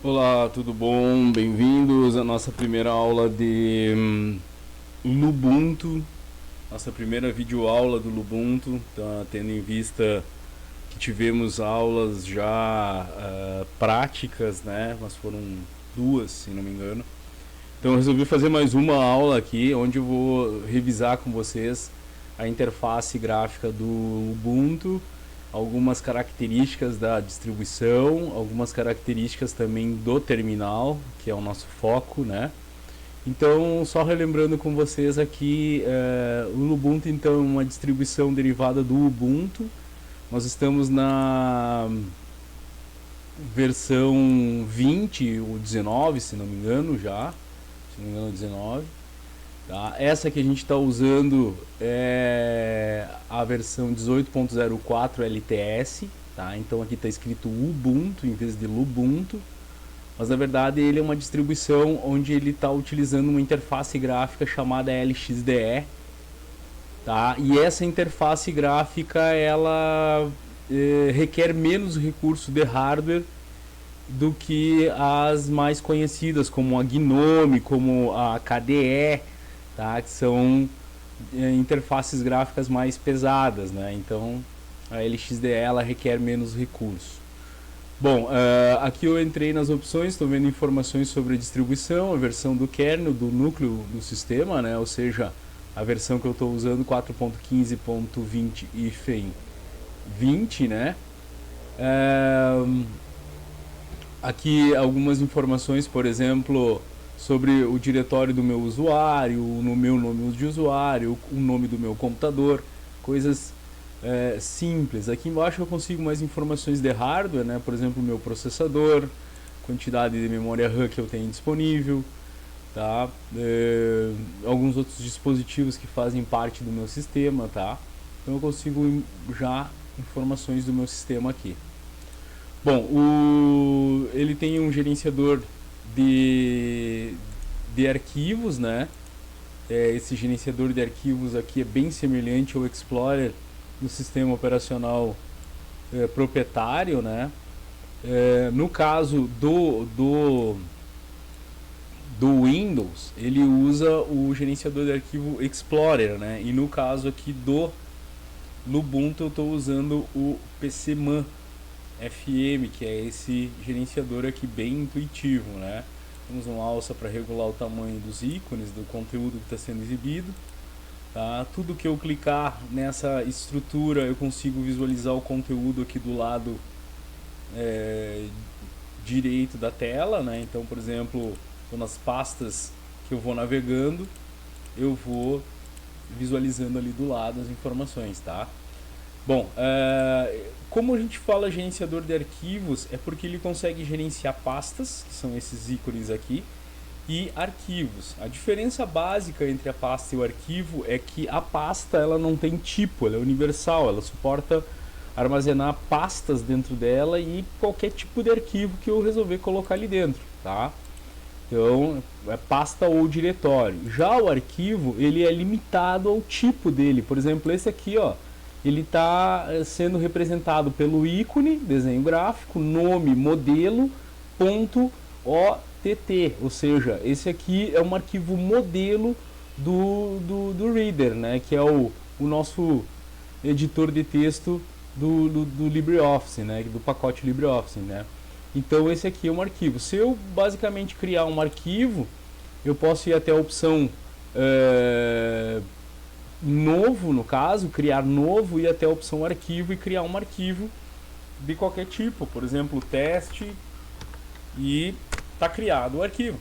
Olá, tudo bom? Bem-vindos à nossa primeira aula de Lubuntu, nossa primeira videoaula do Lubuntu, tá, tendo em vista que tivemos aulas já práticas, né? Mas foram duas, se não me engano. Então eu resolvi fazer mais uma aula aqui, onde eu vou revisar com vocês a interface gráfica do Ubuntu, algumas características da distribuição, algumas características também do terminal, que é o nosso foco, né? Então, só relembrando com vocês aqui, o Ubuntu então é uma distribuição derivada do Ubuntu. Nós estamos na versão 20 ou 19, se não me engano já, se não me engano 19. Tá? Essa que a gente está usando é a versão 18.04 LTS, tá? Então aqui está escrito Ubuntu em vez de Lubuntu, mas na verdade ele é uma distribuição onde ele está utilizando uma interface gráfica chamada LXDE, tá? E essa interface gráfica ela requer menos recurso de hardware do que as mais conhecidas, como a GNOME, como a KDE, tá? Que são interfaces gráficas mais pesadas, né? Então a LXDE ela requer menos recurso. Bom, aqui eu entrei nas opções, estou vendo informações sobre a distribuição, a versão do kernel, do núcleo do sistema, né? Ou seja, a versão que eu estou usando 4.15.20 né? Aqui algumas informações, por exemplo, sobre o diretório do meu usuário, o meu nome de usuário, o nome do meu computador, coisas simples. Aqui embaixo eu consigo mais informações de hardware, né? Por exemplo, o meu processador, quantidade de memória RAM que eu tenho disponível, tá? Alguns outros dispositivos que fazem parte do meu sistema, tá? Então eu consigo já informações do meu sistema aqui. Bom, ele tem um gerenciador de arquivos, né? Esse gerenciador de arquivos aqui é bem semelhante ao Explorer no sistema operacional proprietário, né? No caso do Windows, ele usa o gerenciador de arquivo Explorer, né? E no caso aqui do Ubuntu eu estou usando o PCMan FM, que é esse gerenciador aqui bem intuitivo, né? Temos um alça para regular o tamanho dos ícones, do conteúdo que está sendo exibido. Tá? Tudo que eu clicar nessa estrutura eu consigo visualizar o conteúdo aqui do lado direito da tela, né? Então, por exemplo, nas pastas que eu vou navegando, eu vou visualizando ali do lado as informações, tá? Bom, como a gente fala gerenciador de arquivos, é porque ele consegue gerenciar pastas, que são esses ícones aqui, e arquivos. A diferença básica entre a pasta e o arquivo é que a pasta ela não tem tipo, ela é universal, ela suporta armazenar pastas dentro dela e qualquer tipo de arquivo que eu resolver colocar ali dentro, tá? Então, é pasta ou diretório. Já o arquivo, ele é limitado ao tipo dele. Por exemplo, esse aqui, ó, ele está sendo representado pelo ícone, desenho gráfico, nome, modelo, ponto, OTT. Ou seja, esse aqui é um arquivo modelo do Reader, né, que é o nosso editor de texto do LibreOffice, né, do pacote LibreOffice, né. Então esse aqui é um arquivo. Se eu basicamente criar um arquivo, eu posso ir até a opção novo, no caso, criar novo, ir até a opção arquivo e criar um arquivo de qualquer tipo, por exemplo, teste, e está criado o arquivo.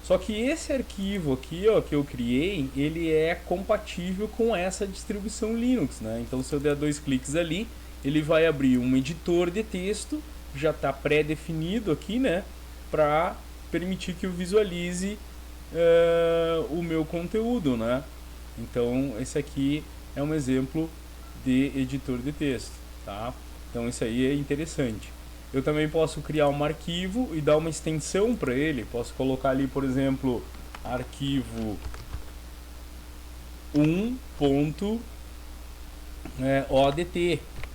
Só que esse arquivo aqui, ó, que eu criei, ele é compatível com essa distribuição Linux, né? Então se eu der dois cliques ali, ele vai abrir um editor de texto, já está pré-definido aqui, né? Para permitir que eu visualize o meu conteúdo, né? Então esse aqui é um exemplo de editor de texto, tá? Então isso aí é interessante. Eu também posso criar um arquivo e dar uma extensão para ele. Posso colocar ali, por exemplo, arquivo 1.odt,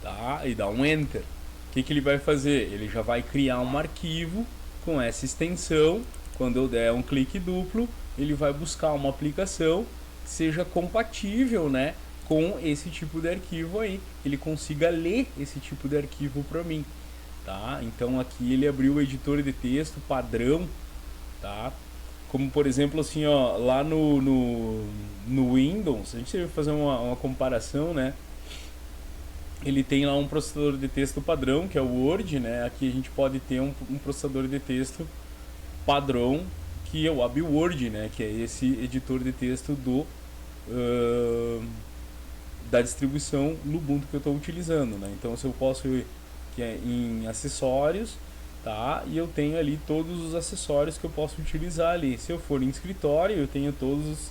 tá? E dar um enter. O que ele vai fazer? Ele já vai criar um arquivo com essa extensão, quando eu der um clique duplo, ele vai buscar uma aplicação que seja compatível, né, com esse tipo de arquivo aí, ele consiga ler esse tipo de arquivo para mim, tá? Então aqui ele abriu o editor de texto padrão, tá? Como por exemplo assim, ó, lá no Windows, a gente vai fazer uma comparação, né? Ele tem lá um processador de texto padrão, que é o Word, né? Aqui a gente pode ter um processador de texto padrão, que é o AbiWord, né? Que é esse editor de texto da distribuição Ubuntu que eu estou utilizando, né? Então se eu posso ir que é em acessórios, tá? E eu tenho ali todos os acessórios que eu posso utilizar ali. Se eu for em escritório, eu tenho todos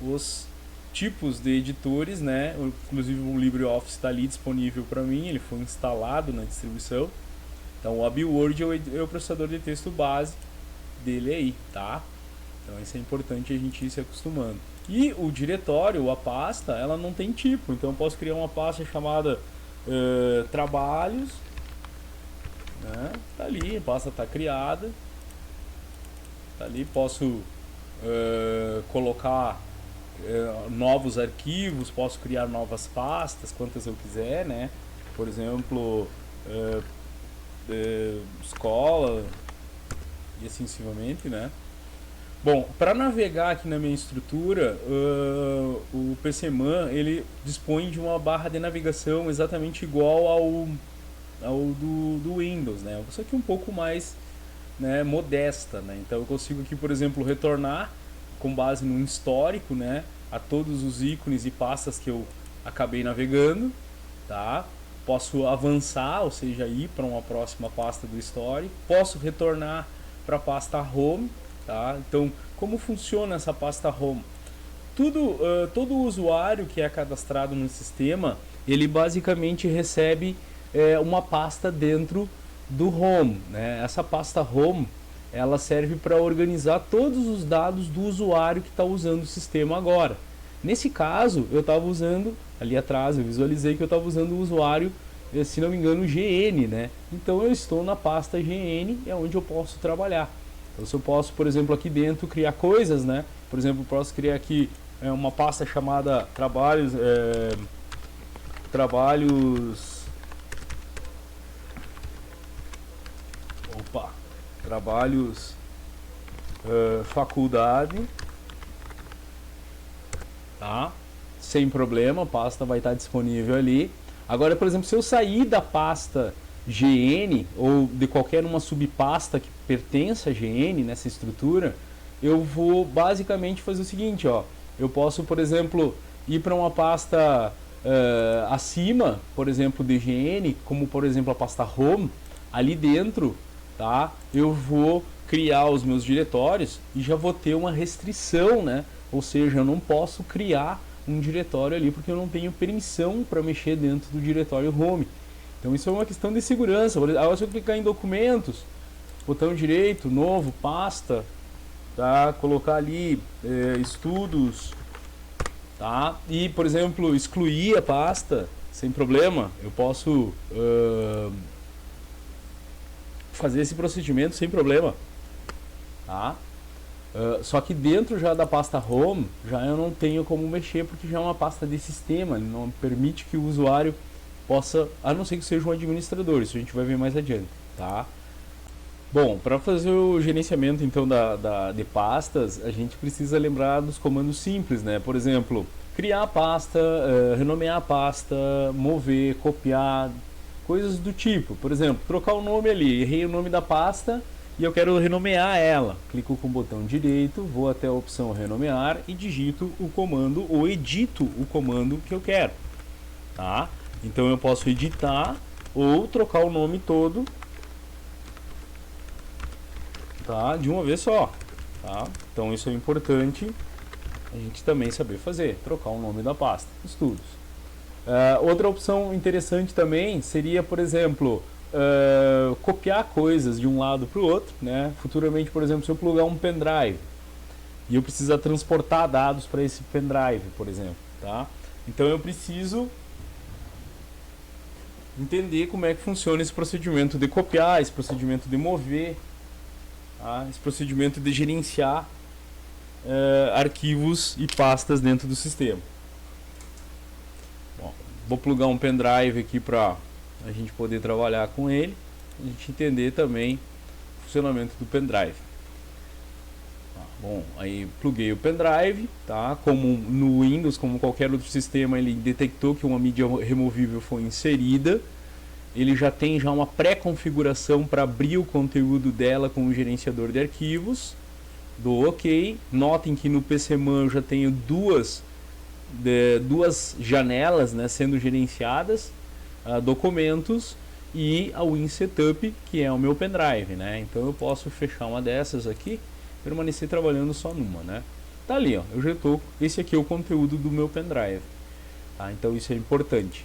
os tipos de editores, né? Inclusive o LibreOffice está ali disponível para mim, ele foi instalado na distribuição. Então o AbiWord é o processador de texto base dele aí, tá? Então isso é importante a gente ir se acostumando. E o diretório, a pasta, ela não tem tipo, então eu posso criar uma pasta chamada trabalhos, né? Tá ali, a pasta está criada, tá ali, posso colocar novos arquivos, posso criar novas pastas, quantas eu quiser, né? Por exemplo, escola e assim sucessivamente, né? Bom, para navegar aqui na minha estrutura, o PCMan ele dispõe de uma barra de navegação exatamente igual ao do Windows, né? Só que um pouco mais, né, modesta, né? Então eu consigo aqui, por exemplo, retornar com base no histórico, né, a todos os ícones e pastas que eu acabei navegando, tá? Posso avançar, ou seja, ir para uma próxima pasta do histórico. Posso retornar para a pasta Home, tá? Então, como funciona essa pasta Home? Todo usuário que é cadastrado no sistema, ele basicamente recebe uma pasta dentro do Home, né? Essa pasta Home, ela serve para organizar todos os dados do usuário que está usando o sistema agora. Nesse caso, eu estava usando, ali atrás eu visualizei que eu estava usando o usuário, se não me engano, GN, né? Então eu estou na pasta GN, é onde eu posso trabalhar. Então se eu posso, por exemplo, aqui dentro criar coisas, né? Por exemplo, eu posso criar aqui uma pasta chamada trabalhos, faculdade, tá? Sem problema, a pasta vai estar disponível ali. Agora, por exemplo, se eu sair da pasta GN ou de qualquer uma subpasta que pertença a GN nessa estrutura, eu vou basicamente fazer o seguinte, ó. Eu posso, por exemplo, ir para uma pasta acima, por exemplo, de GN, como por exemplo a pasta Home, ali dentro, tá? Eu vou criar os meus diretórios e já vou ter uma restrição, né? Ou seja, eu não posso criar um diretório ali porque eu não tenho permissão para mexer dentro do diretório Home. Então isso é uma questão de segurança. Agora se eu clicar em documentos, botão direito, novo, pasta, tá? Colocar ali estudos, tá? E por exemplo, excluir a pasta sem problema. Eu posso fazer esse procedimento sem problema, tá? Só que dentro já da pasta Home, já eu não tenho como mexer porque já é uma pasta de sistema, ele não permite que o usuário possa, a não ser que seja um administrador, isso a gente vai ver mais adiante, tá? Bom, para fazer o gerenciamento então de pastas, a gente precisa lembrar dos comandos simples, né? Por exemplo, criar a pasta, renomear a pasta, mover, copiar, coisas do tipo. Por exemplo, trocar o nome ali, errei o nome da pasta e eu quero renomear ela. Clico com o botão direito, vou até a opção renomear e digito o comando ou edito o comando que eu quero, tá? Então eu posso editar ou trocar o nome todo, tá? De uma vez só, tá? Então isso é importante a gente também saber fazer, trocar o nome da pasta, estudos. Outra opção interessante também seria, por exemplo, copiar coisas de um lado para o outro, né? Futuramente, por exemplo, se eu plugar um pendrive e eu precisar transportar dados para esse pendrive, por exemplo, tá? Então eu preciso entender como é que funciona esse procedimento de copiar, esse procedimento de mover, tá? Esse procedimento de gerenciar arquivos e pastas dentro do sistema. Bom, vou plugar um pendrive aqui para a gente poder trabalhar com ele, a gente entender também o funcionamento do pendrive. Bom, aí pluguei o pendrive, tá? Como no Windows, como qualquer outro sistema, ele detectou que uma mídia removível foi inserida. Ele já tem uma pré-configuração para abrir o conteúdo dela com o gerenciador de arquivos. Dou OK. Notem que no PCMan eu já tenho duas janelas, né, sendo gerenciadas, documentos e a WinSetup, que é o meu pendrive, né? Então eu posso fechar uma dessas aqui, permanecer trabalhando só numa, né? Tá ali, ó, eu já estou. Esse aqui é o conteúdo do meu pendrive, tá? Então isso é importante.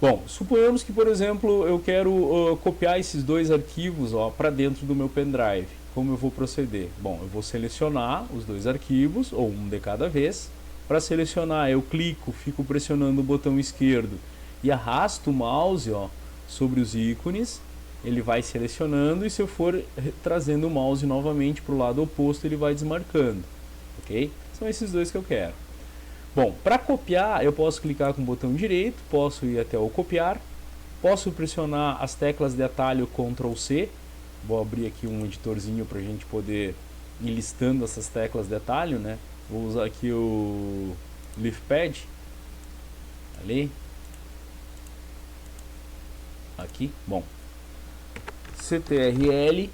Bom, suponhamos que, por exemplo, eu quero copiar esses dois arquivos para dentro do meu pendrive. Como eu vou proceder? Bom, eu vou selecionar os dois arquivos, ou um de cada vez. Para selecionar, eu clico, fico pressionando o botão esquerdo e arrasto o mouse sobre os ícones. Ele vai selecionando e se eu for trazendo o mouse novamente para o lado oposto, ele vai desmarcando. Ok? São esses dois que eu quero. Bom, para copiar, eu posso clicar com o botão direito, posso ir até o copiar, posso pressionar as teclas de atalho Ctrl C. Vou abrir aqui um editorzinho para a gente poder ir listando essas teclas de atalho, né? Vou usar aqui o LeafPad, ali, aqui, bom, CTRL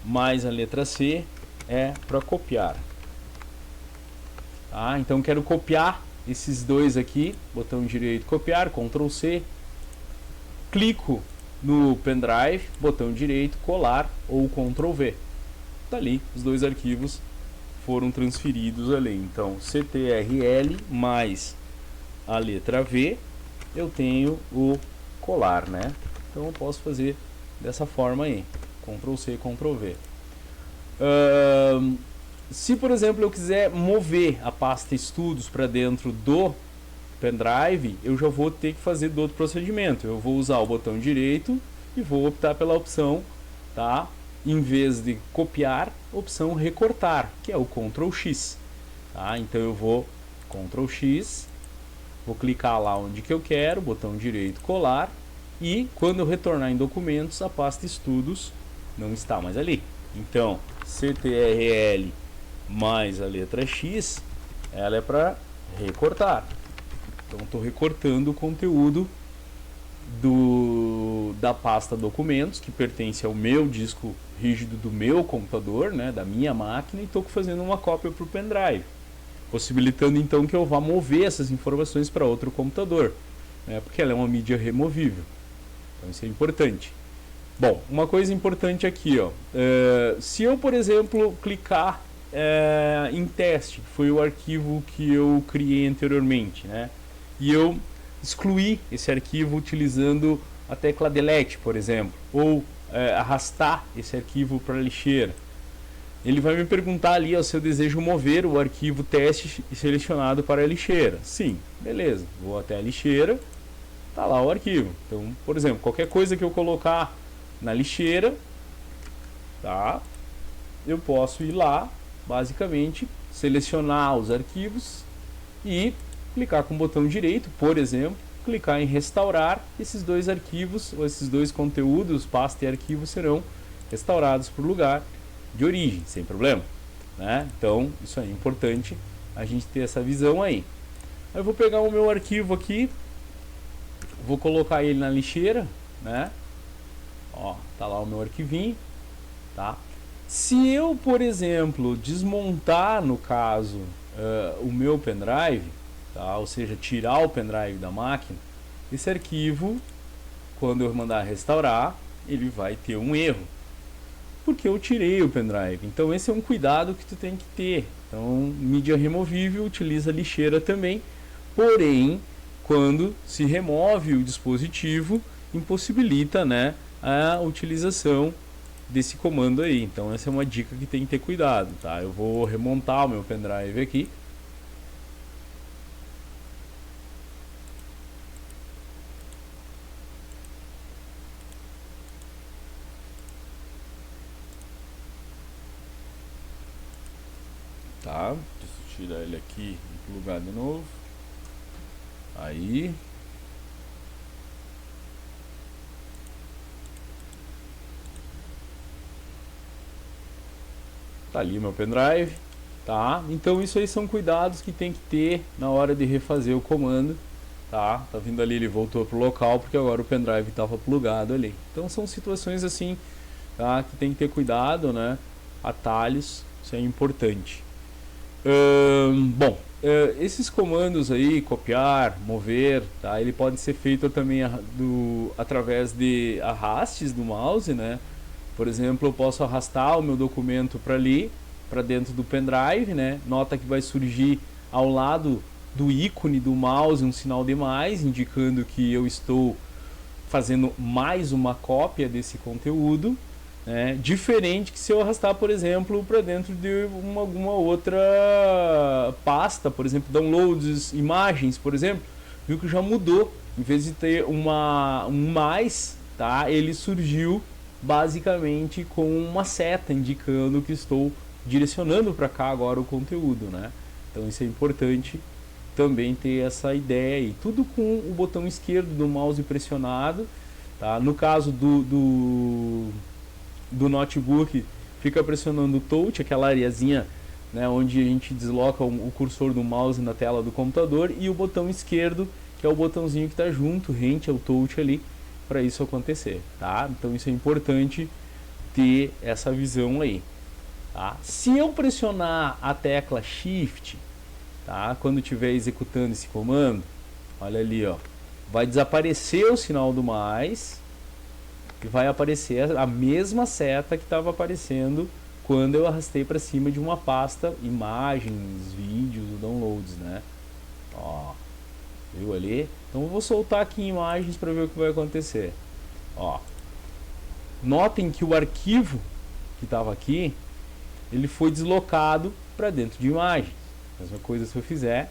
mais a letra C é para copiar. Tá? Então quero copiar esses dois aqui, botão direito copiar, Ctrl C, clico no pendrive, botão direito colar ou Ctrl V. Tá ali, os dois arquivos foram transferidos ali. Então CTRL mais a letra V, eu tenho o colar, né? Então eu posso fazer dessa forma aí, Ctrl C, Ctrl V. Se, por exemplo, eu quiser mover a pasta estudos para dentro do pendrive, eu já vou ter que fazer do outro procedimento. Eu vou usar o botão direito e vou optar pela opção, tá? Em vez de copiar, opção recortar, que é o Ctrl X. Tá? Então eu vou Ctrl X, vou clicar lá onde que eu quero, botão direito colar, e quando eu retornar em documentos, a pasta estudos não está mais ali. Então, CTRL mais a letra X, ela é para recortar. Então estou recortando o conteúdo da pasta documentos, que pertence ao meu disco rígido do meu computador, né, da minha máquina, e estou fazendo uma cópia para o pendrive, possibilitando então que eu vá mover essas informações para outro computador, né, porque ela é uma mídia removível. Então isso é importante. Bom, uma coisa importante aqui, se eu, por exemplo, clicar em teste, que foi o arquivo que eu criei anteriormente, né, e eu excluir esse arquivo utilizando a tecla delete, por exemplo, ou arrastar esse arquivo para a lixeira, ele vai me perguntar ali se eu desejo mover o arquivo teste selecionado para a lixeira. Sim, beleza, vou até a lixeira, tá lá o arquivo. Então, por exemplo, qualquer coisa que eu colocar na lixeira, tá, eu posso ir lá, basicamente, selecionar os arquivos e clicar com o botão direito, por exemplo, clicar em restaurar, esses dois arquivos, ou esses dois conteúdos, pasta e arquivo, serão restaurados para o lugar de origem, sem problema, né? Então, isso é importante a gente ter essa visão aí. Eu vou pegar o meu arquivo aqui, vou colocar ele na lixeira, né? Ó, tá lá o meu arquivinho, tá? Se eu, por exemplo, desmontar, no caso, o meu pendrive, tá? Ou seja, tirar o pendrive da máquina, esse arquivo, quando eu mandar restaurar, ele vai ter um erro, porque eu tirei o pendrive. Então esse é um cuidado que tu tem que ter. Então, mídia removível utiliza lixeira também, porém, quando se remove o dispositivo, impossibilita, né, a utilização desse comando aí. Então essa é uma dica que tem que ter cuidado, tá? Eu vou remontar o meu pendrive aqui. tá? Deixa eu tirar ele aqui e plugar de novo. Aí. Tá ali meu pendrive, tá? Então isso aí são cuidados que tem que ter na hora de refazer o comando, tá? Tá vindo ali, ele voltou pro local porque agora o pendrive estava plugado ali. Então são situações assim, tá? Que tem que ter cuidado, né? Atalhos, isso é importante. Bom, esses comandos aí, copiar, mover, tá? Ele pode ser feito também através de arrastes do mouse, né? Por exemplo, eu posso arrastar o meu documento para ali, para dentro do pendrive, né? Nota que vai surgir ao lado do ícone do mouse um sinal de mais, indicando que eu estou fazendo mais uma cópia desse conteúdo, né? Diferente que se eu arrastar, por exemplo, para dentro de alguma outra pasta, por exemplo, downloads, imagens, por exemplo, viu que já mudou. Em vez de ter um mais, tá? Ele surgiu basicamente com uma seta indicando que estou direcionando para cá agora o conteúdo, né? Então isso é importante também ter essa ideia aí. Tudo com o botão esquerdo do mouse pressionado, tá? No caso do notebook, fica pressionando o touch, aquela areazinha, né, onde a gente desloca o cursor do mouse na tela do computador, e o botão esquerdo, que é o botãozinho que está junto, rente ao touch ali, para isso acontecer, tá? Então isso é importante ter essa visão aí, tá? Se eu pressionar a tecla Shift, tá? Quando estiver executando esse comando, olha ali, ó, vai desaparecer o sinal do mais e vai aparecer a mesma seta que estava aparecendo quando eu arrastei para cima de uma pasta, imagens, vídeos, downloads, né? Ó, viu ali? Então eu vou soltar aqui imagens para ver o que vai acontecer. Ó, notem que o arquivo que estava aqui, ele foi deslocado para dentro de imagens. Mesma coisa se eu fizer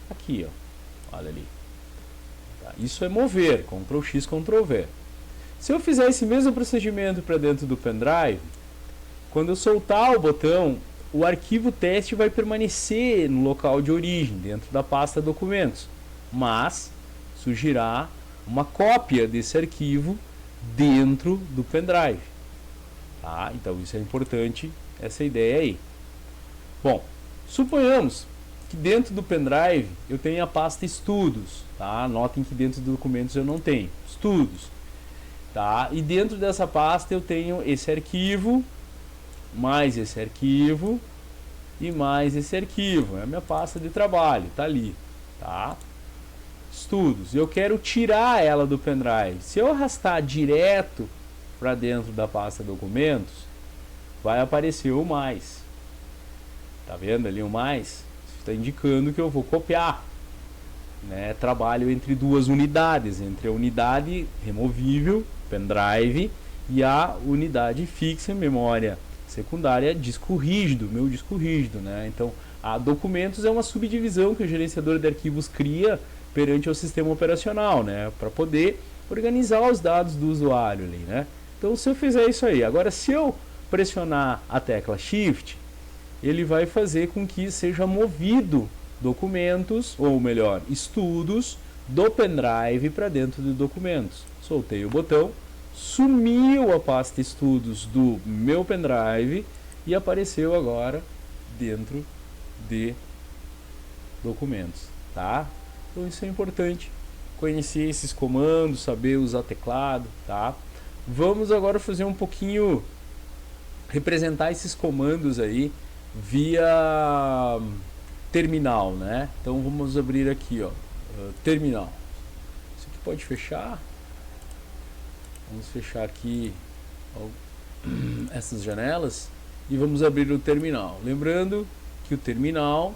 aqui, ó, olha ali. Tá? Isso é mover, Ctrl X, Ctrl V. Se eu fizer esse mesmo procedimento para dentro do pendrive, quando eu soltar o botão, o arquivo teste vai permanecer no local de origem, dentro da pasta documentos, mas surgirá uma cópia desse arquivo dentro do pendrive, tá? Então isso é importante, essa ideia aí. Bom, suponhamos que dentro do pendrive eu tenho a pasta estudos, tá? Notem que dentro dos documentos eu não tenho estudos, tá? E dentro dessa pasta eu tenho esse arquivo, mais esse arquivo e mais esse arquivo. É a minha pasta de trabalho, tá ali, tá? Estudos. Eu quero tirar ela do pendrive. Se eu arrastar direto para dentro da pasta documentos, vai aparecer o mais. Tá vendo ali o mais? Está indicando que eu vou copiar, né? Trabalho entre duas unidades, entre a unidade removível, pendrive, e a unidade fixa, memória secundária, disco rígido, meu disco rígido, né? Então, a documentos é uma subdivisão que o gerenciador de arquivos cria perante o sistema operacional, né? Para poder organizar os dados do usuário ali, né? Então, se eu fizer isso aí, agora se eu pressionar a tecla Shift, ele vai fazer com que seja movido documentos, ou melhor, estudos do pendrive para dentro de documentos. Soltei o botão, sumiu a pasta estudos do meu pendrive e apareceu agora dentro de documentos, tá? Então isso é importante, conhecer esses comandos, saber usar teclado, tá? Vamos agora fazer um pouquinho, representar esses comandos aí via terminal, né? Então vamos abrir aqui, ó, terminal. Isso aqui pode fechar. Vamos fechar aqui essas janelas e vamos abrir o terminal. Lembrando que o terminal,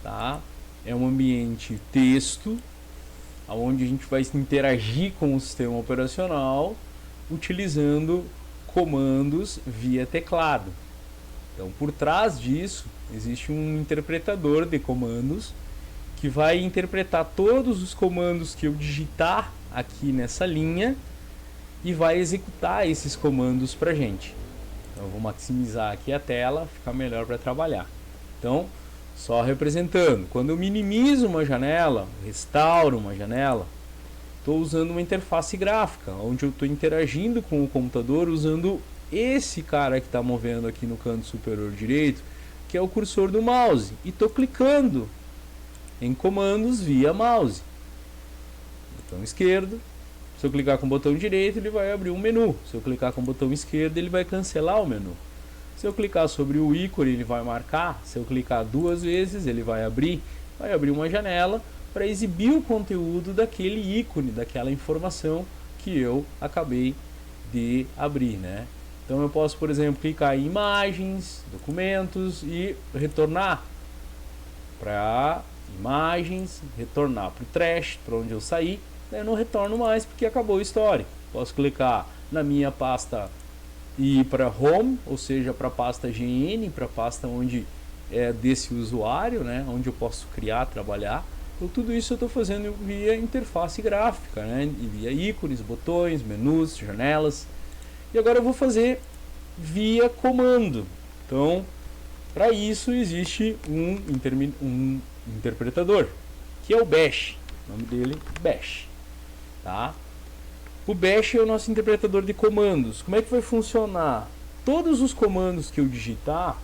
tá, é um ambiente texto, onde a gente vai interagir com o sistema operacional utilizando comandos via teclado. Então, por trás disso, existe um interpretador de comandos que vai interpretar todos os comandos que eu digitar aqui nessa linha e vai executar esses comandos para a gente. Então, eu vou maximizar aqui a tela, ficar melhor para trabalhar. Então, só representando. Quando eu minimizo uma janela, restauro uma janela, estou usando uma interface gráfica, onde eu estou interagindo com o computador usando esse cara que está movendo aqui no canto superior direito, que é o cursor do mouse, e estou clicando em comandos via mouse. Botão esquerdo, se eu clicar com o botão direito ele vai abrir um menu, se eu clicar com o botão esquerdo ele vai cancelar o menu. Se eu clicar sobre o ícone ele vai marcar, se eu clicar 2 vezes ele vai abrir uma janela para exibir o conteúdo daquele ícone, daquela informação que eu acabei de abrir, né? Então eu posso, por exemplo, clicar em imagens, documentos e retornar para imagens, retornar para o trash, para onde eu saí. Daí eu não retorno mais porque acabou a história. Posso clicar na minha pasta e ir para home, ou seja, para a pasta GN, para a pasta onde é desse usuário, né? Onde eu posso criar, trabalhar. Então tudo isso eu estou fazendo via interface gráfica, né? Via ícones, botões, menus, janelas. E agora eu vou fazer via comando. Então, para isso existe um interpretador, que é o Bash. O nome dele é Bash. Tá? O Bash é o nosso interpretador de comandos. Como é que vai funcionar? Todos os comandos que eu digitar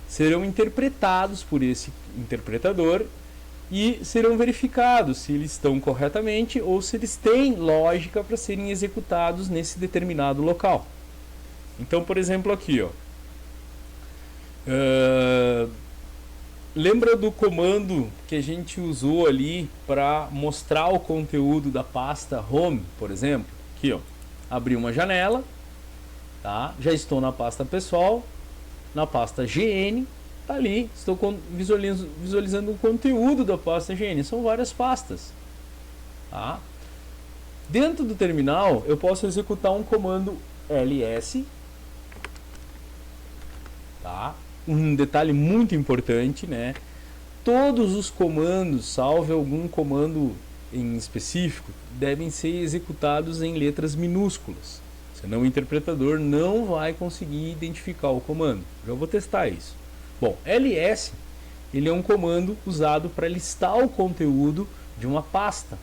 serão interpretados por esse interpretador e serão verificados se eles estão corretamente ou se eles têm lógica para serem executados nesse determinado local. Então, por exemplo, aqui, ó, lembra do comando que a gente usou ali para mostrar o conteúdo da pasta Home, por exemplo? Aqui, ó, abri uma janela, tá? Já estou na pasta pessoal, na pasta GN. Tá ali, estou visualizando o conteúdo da pasta GN. São várias pastas. Tá? Dentro do terminal, eu posso executar um comando ls. Tá? Um detalhe muito importante, né? Todos os comandos, salvo algum comando em específico, devem ser executados em letras minúsculas. Senão o interpretador não vai conseguir identificar o comando. Já vou testar isso. Bom, ls ele é um comando usado para listar o conteúdo de uma pasta,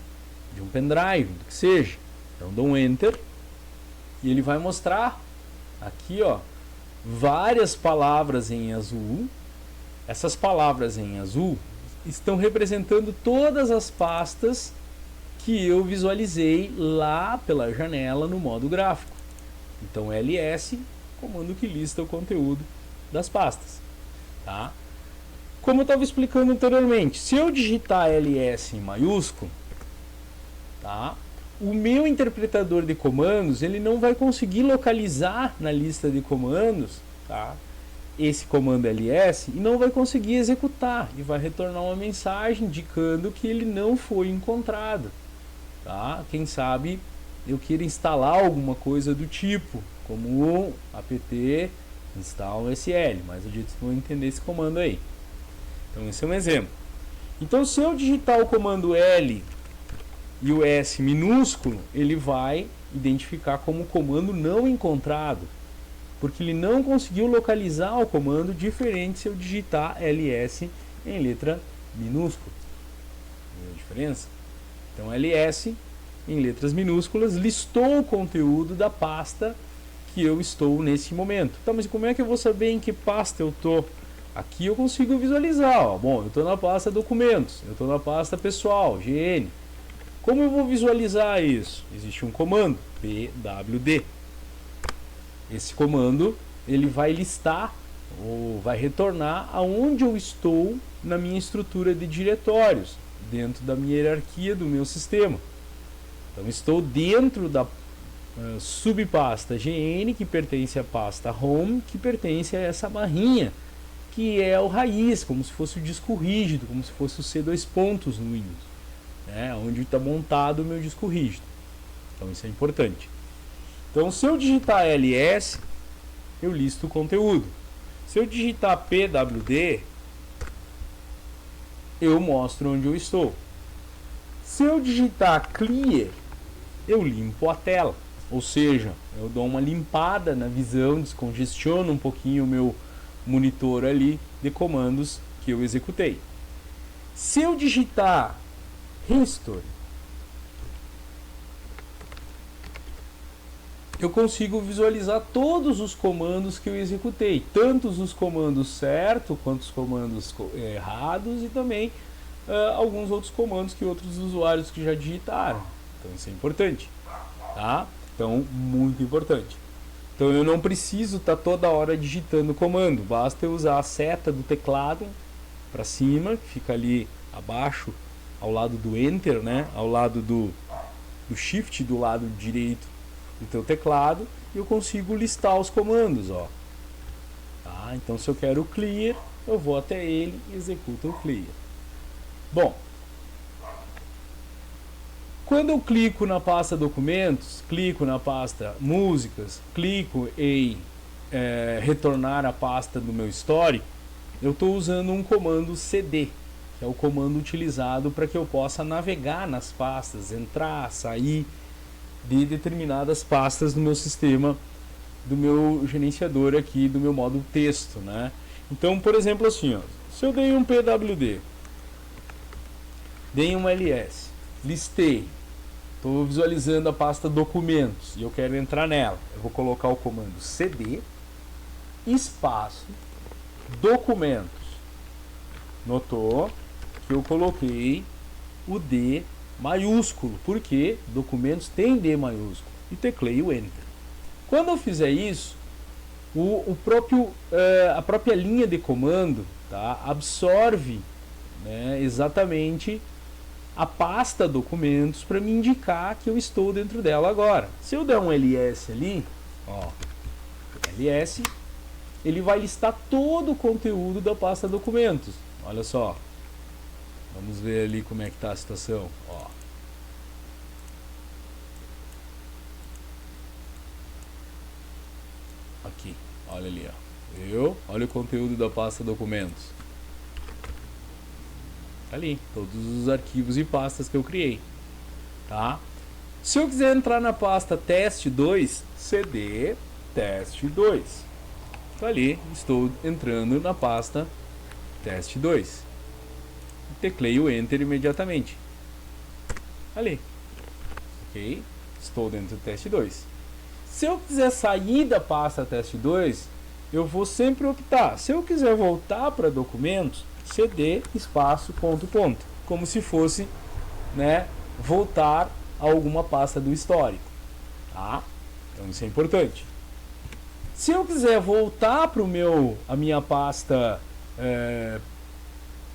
de um pendrive, do que seja. Então dou um enter e ele vai mostrar aqui, ó, várias palavras em azul. Essas palavras em azul estão representando todas as pastas que eu visualizei lá pela janela no modo gráfico. Então ls, comando que lista o conteúdo das pastas. Tá? Como eu estava explicando anteriormente, se eu digitar ls em maiúsculo, tá? O meu interpretador de comandos ele não vai conseguir localizar na lista de comandos, tá? Esse comando ls e não vai conseguir executar e vai retornar uma mensagem indicando que ele não foi encontrado. Tá? Quem sabe eu queira instalar alguma coisa do tipo, como o apt install SL, mas eu disse que vou entender esse comando aí. Então esse é um exemplo. Então se eu digitar o comando L e o S minúsculo, ele vai identificar como comando não encontrado, porque ele não conseguiu localizar o comando, diferente se eu digitar ls em letra minúscula. Viu a diferença? Então ls em letras minúsculas listou o conteúdo da pasta que eu estou nesse momento. Tá, mas como é que eu vou saber em que pasta eu estou? Aqui eu consigo visualizar, ó. Bom, eu estou na pasta documentos, eu estou na pasta pessoal, GN. Como eu vou visualizar isso? Existe um comando, pwd. Esse comando ele vai listar ou vai retornar aonde eu estou na minha estrutura de diretórios, dentro da minha hierarquia do meu sistema. Então estou dentro da subpasta GN, que pertence à pasta Home, que pertence a essa barrinha, que é o raiz, como se fosse o disco rígido, como se fosse o C2 pontos no Windows, né, onde está montado o meu disco rígido. Então isso é importante. Então se eu digitar ls, eu listo o conteúdo. Se eu digitar pwd, eu mostro onde eu estou. Se eu digitar clear, eu limpo a tela. Ou seja, eu dou uma limpada na visão, descongestiono um pouquinho o meu monitor ali de comandos que eu executei. Se eu digitar history, eu consigo visualizar todos os comandos que eu executei, tanto os comandos certos quanto os comandos errados e também alguns outros comandos que outros usuários que já digitaram. Então isso é importante, tá? Então, muito importante. Então eu não preciso estar toda hora digitando comando, basta eu usar a seta do teclado para cima, que fica ali abaixo, ao lado do Enter, né? Ao lado do Shift, do lado direito do teu teclado, e eu consigo listar os comandos, ó. Tá? Então se eu quero o clear, eu vou até ele e executo o clear. Bom, quando eu clico na pasta documentos, clico na pasta músicas, clico em retornar a pasta do meu histórico, eu estou usando um comando cd, que é o comando utilizado para que eu possa navegar nas pastas, entrar, sair de determinadas pastas do meu sistema, do meu gerenciador aqui, do meu módulo texto, né? Então, por exemplo, assim, ó, se eu dei um pwd, dei um ls, listei, estou visualizando a pasta documentos e eu quero entrar nela, eu vou colocar o comando cd, espaço, documentos. Notou que eu coloquei o D maiúsculo, porque documentos tem D maiúsculo, e teclei o Enter. Quando eu fizer isso, a própria linha de comando, tá, absorve, né, exatamente a pasta documentos para me indicar que eu estou dentro dela agora. Se eu der um ls ali, ó, ls, ele vai listar todo o conteúdo da pasta documentos. Olha só. Vamos ver ali como é que está a situação. Ó. Aqui, olha ali, ó. Viu? Olha o conteúdo da pasta documentos. Tá ali, todos os arquivos e pastas que eu criei. Tá? Se eu quiser entrar na pasta teste2, cd teste2. Tá ali, estou entrando na pasta teste2. Tecleio Enter imediatamente. Ali. Ok? Estou dentro do teste 2. Se eu quiser sair da pasta teste 2, eu vou sempre optar. Se eu quiser voltar para documentos, cd espaço ponto ponto. Como se fosse, né, voltar a alguma pasta do histórico. Tá? Então isso é importante. Se eu quiser voltar para a minha pasta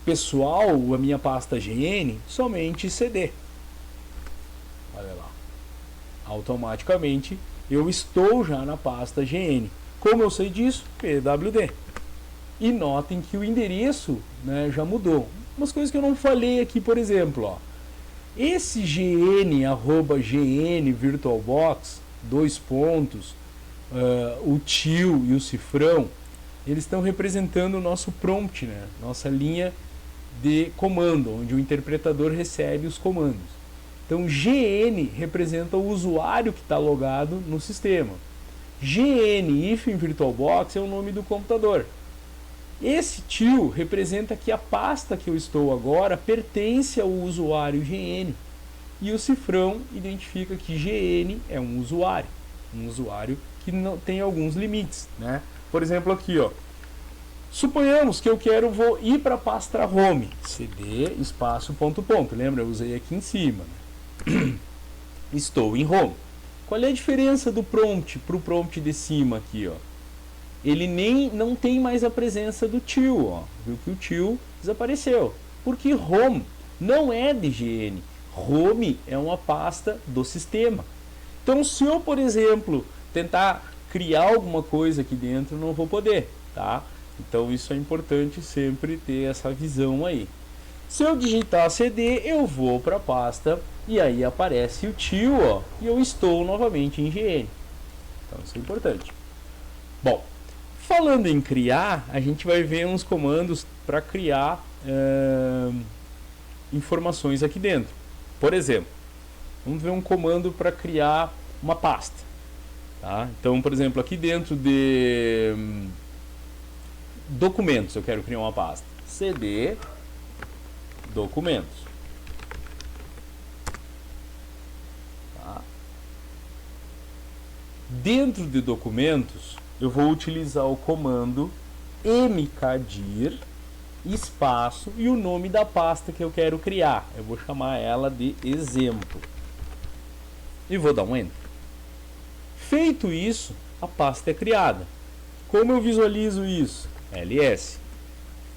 pessoal, a minha pasta GN, somente CD. Olha lá. Automaticamente eu estou já na pasta GN. Como eu sei disso? PWD. E notem que o endereço, né, já mudou. Umas coisas que eu não falei aqui, por exemplo, ó. Esse GN, @GN VirtualBox, dois pontos, o tio e o cifrão, eles estão representando o nosso prompt, né? Nossa linha de comando, onde o interpretador recebe os comandos. Então GN representa o usuário que está logado no sistema. GN hífen VirtualBox é o nome do computador. Esse tio representa que a pasta que eu estou agora pertence ao usuário GN. E o cifrão identifica que GN é um usuário que não tem alguns limites, né? Por exemplo aqui, ó. Suponhamos que eu vou ir para a pasta home, cd espaço ponto ponto. Lembra? Eu usei aqui em cima. Né? Estou em home. Qual é a diferença do prompt para o prompt de cima aqui, ó? Ele não tem mais a presença do tio, ó. Viu que o tio desapareceu. Porque home não é de GN. Home é uma pasta do sistema. Então, se eu, por exemplo, tentar criar alguma coisa aqui dentro, não vou poder, tá? Então isso é importante sempre ter essa visão aí. Se eu digitar cd, eu vou para a pasta e aí aparece o tio, ó, e eu estou novamente em GN. Então isso é importante. Bom, falando em criar, a gente vai ver uns comandos para criar informações aqui dentro. Por exemplo, vamos ver um comando para criar uma pasta. Tá? Então, por exemplo, aqui dentro de documentos eu quero criar uma pasta. cd documentos. Tá? Dentro de documentos, eu vou utilizar o comando mkdir espaço e o nome da pasta que eu quero criar. Eu vou chamar ela de exemplo. E vou dar um enter. Feito isso, a pasta é criada. Como eu visualizo isso? ls.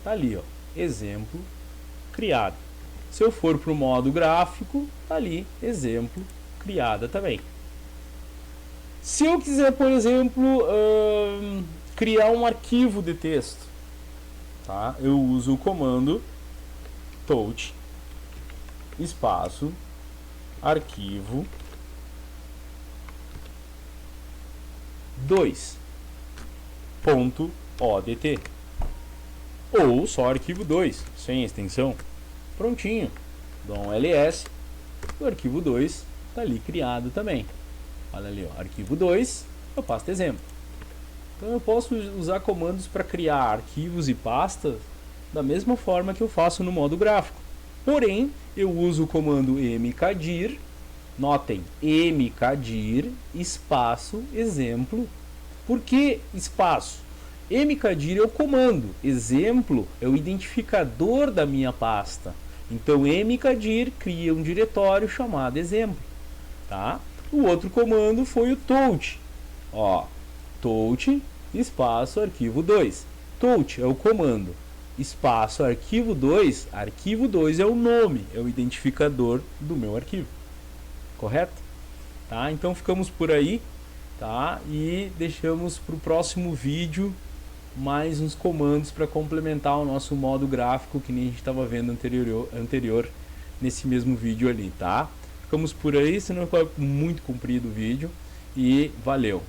Tá ali, ó, exemplo criado. Se eu for para o modo gráfico, tá ali, exemplo criada também. Se eu quiser, por exemplo, criar um arquivo de texto, tá? Eu uso o comando touch espaço arquivo 2.odt ou só arquivo 2 sem extensão. Prontinho, dou um ls, o arquivo 2 está ali criado também. Olha ali, ó, arquivo 2, eu pasto exemplo. Então eu posso usar comandos para criar arquivos e pastas da mesma forma que eu faço no modo gráfico. Porém, eu uso o comando mkdir, notem, mkdir espaço exemplo. Por que espaço? Mkdir é o comando, exemplo é o identificador da minha pasta. Então mkdir cria um diretório chamado exemplo, tá? O outro comando foi o touch, ó, touch espaço arquivo 2. Touch é o comando, espaço arquivo 2 é o nome, é o identificador do meu arquivo, correto? Tá? Então ficamos por aí, tá? E deixamos para o próximo vídeo mais uns comandos para complementar o nosso modo gráfico que nem a gente estava vendo anterior nesse mesmo vídeo ali, tá? Ficamos por aí, senão vai muito comprido o vídeo, e valeu!